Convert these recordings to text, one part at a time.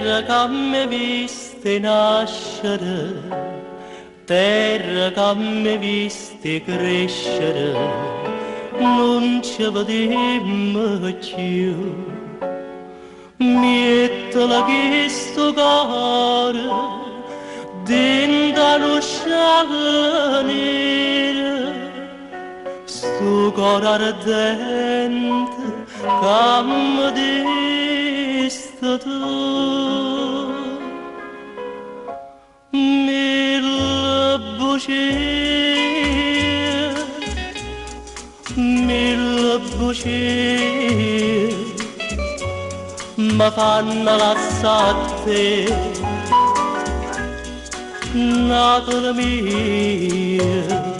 Terra che mi viste nascere, terra che mi viste crescere, non ci vedemmo più. Mettila che sto cuore dentro lo scialle nere, sto cuore ardente che mi desta tu. Mille bugie ma fanno lassate natura mia.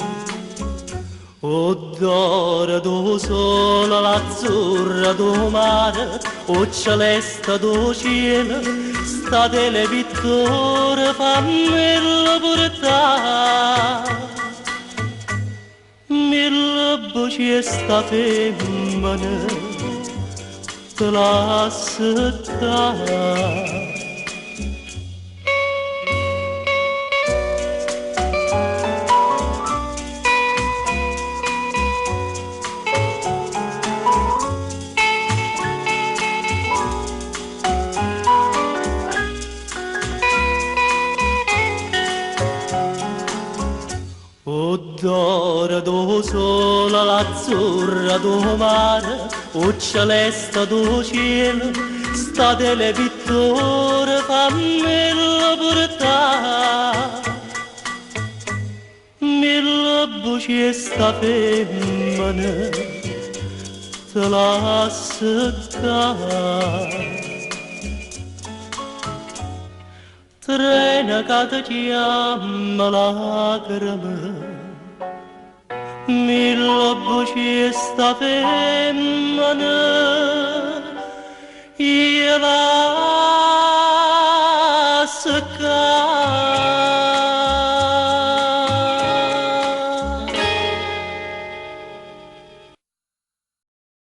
O d'oro do sole, l'azzurra do mare, o celeste do cielo, state le vittorie fammelo portare. Mille voci sta femmina te la settare. O d'oro do sole, l'azzurra do mare, o celeste do cielo, state le vittorie fammelo portare. Mille voci sta femmina te la seccare. Trena che ti chiama lacrime, mille voci sta femmina, io la secca.